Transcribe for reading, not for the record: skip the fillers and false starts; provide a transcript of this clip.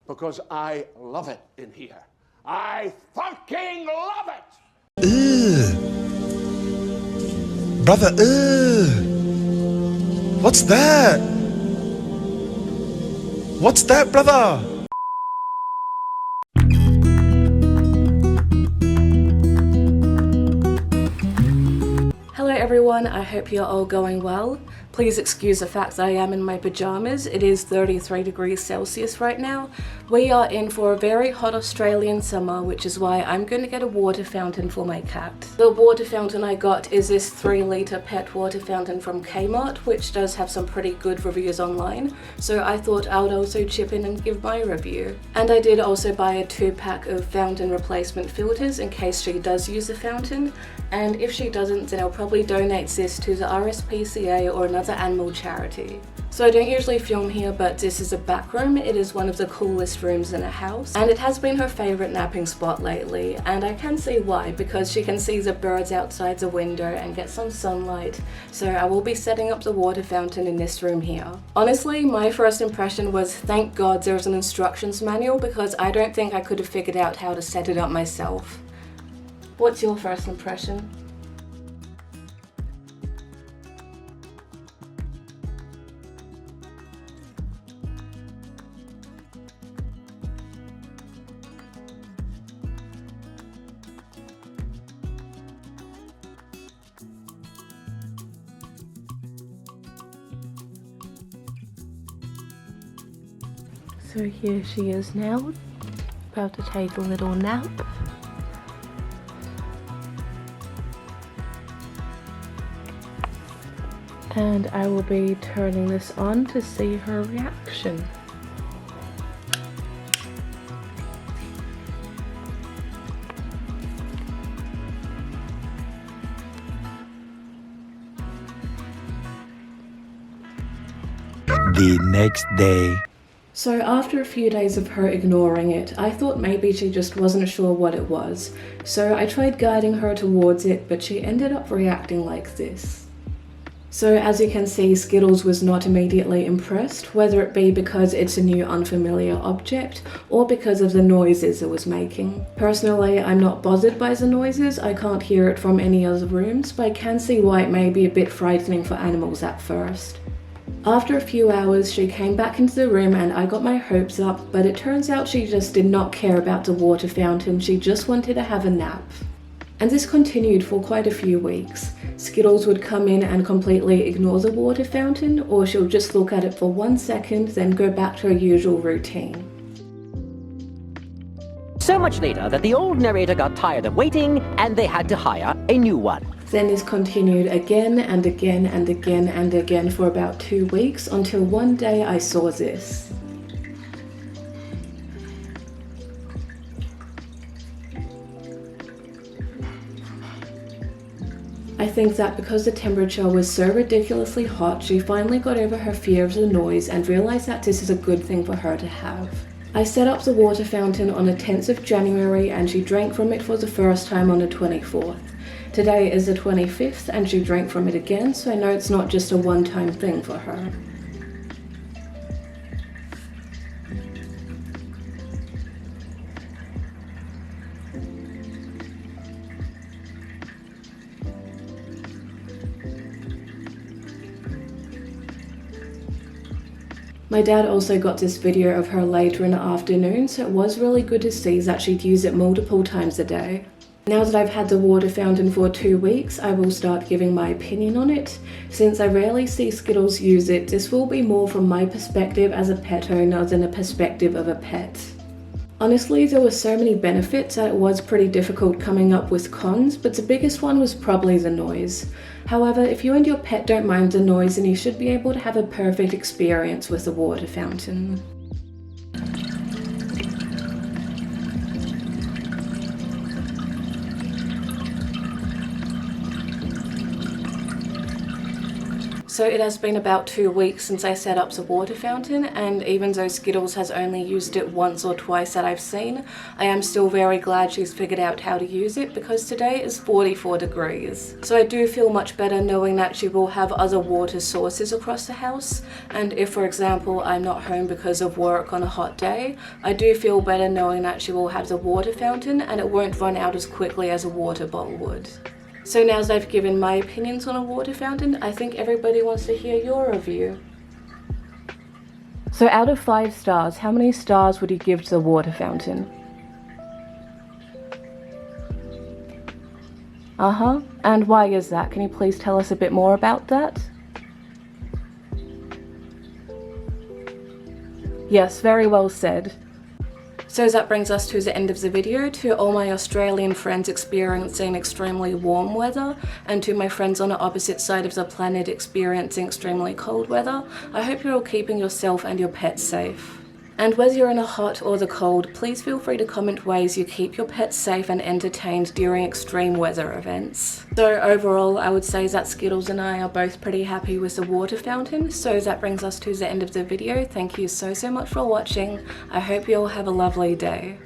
because I love it in here. I fucking love it! Ugh. Brother, ugh. What's that? What's that, brother? Hello everyone, I hope you're all going well. Please excuse the fact that I am in my pajamas. It is 33 degrees Celsius right now. We are in for a very hot Australian summer, which is why I'm going to get a water fountain for my cat. The water fountain I got is this 3-litre pet water fountain from Kmart, which does have some pretty good reviews online, so I thought I would also chip in and give my review. And I did also buy a 2-pack of fountain replacement filters in case she does use the fountain, and if she doesn't, then I'll probably donate this to the RSPCA or another animal charity. So I don't usually film here, but this is a back room. It is one of the coolest rooms in a house, and it has been her favourite napping spot lately, and I can see why, because she can see the birds outside the window and get some sunlight, so I will be setting up the water fountain in this room here. Honestly, my first impression was thank God there's an instructions manual, because I don't think I could have figured out how to set it up myself. What's your first impression? So here she is now, about to take a little nap. And I will be turning this on to see her reaction. The next day. So after a few days of her ignoring it, I thought maybe she just wasn't sure what it was. So I tried guiding her towards it, but she ended up reacting like this. So as you can see, Skittles was not immediately impressed, whether it be because it's a new unfamiliar object or because of the noises it was making. Personally, I'm not bothered by the noises. I can't hear it from any other rooms, but I can see why it may be a bit frightening for animals at first. After a few hours, she came back into the room and I got my hopes up, but it turns out she just did not care about the water fountain. She just wanted to have a nap. And this continued for quite a few weeks. Skittles would come in and completely ignore the water fountain, or she'll just look at it for 1 second, then go back to her usual routine. So much later that the old narrator got tired of waiting and they had to hire a new one. Then this continued again and again and again and again for about 2 weeks, until one day I saw this. I think that because the temperature was so ridiculously hot, she finally got over her fear of the noise and realized that this is a good thing for her to have. I set up the water fountain on the 10th of January and she drank from it for the first time on the 24th. Today is the 25th and she drank from it again, so I know it's not just a one-time thing for her. My dad also got this video of her later in the afternoon, so it was really good to see that she'd use it multiple times a day. Now that I've had the water fountain for 2 weeks, I will start giving my opinion on it. Since I rarely see Skittles use it, this will be more from my perspective as a pet owner than a perspective of a pet. Honestly, there were so many benefits that it was pretty difficult coming up with cons, but the biggest one was probably the noise. However, if you and your pet don't mind the noise, then you should be able to have a perfect experience with the water fountain. So it has been about 2 weeks since I set up the water fountain, and even though Skittles has only used it once or twice that I've seen, I am still very glad she's figured out how to use it because today is 44 degrees. So I do feel much better knowing that she will have other water sources across the house, and if for example I'm not home because of work on a hot day, I do feel better knowing that she will have the water fountain and it won't run out as quickly as a water bottle would. So now that I've given my opinions on a water fountain, I think everybody wants to hear your review. So out of 5 stars, how many stars would you give to the water fountain? And why is that? Can you please tell us a bit more about that? Yes, very well said. So that brings us to the end of the video. To all my Australian friends experiencing extremely warm weather, and to my friends on the opposite side of the planet experiencing extremely cold weather, I hope you're all keeping yourself and your pets safe. And whether you're in the hot or the cold, please feel free to comment ways you keep your pets safe and entertained during extreme weather events. So overall, I would say that Skittles and I are both pretty happy with the water fountain. So that brings us to the end of the video. Thank you so much for watching. I hope you all have a lovely day.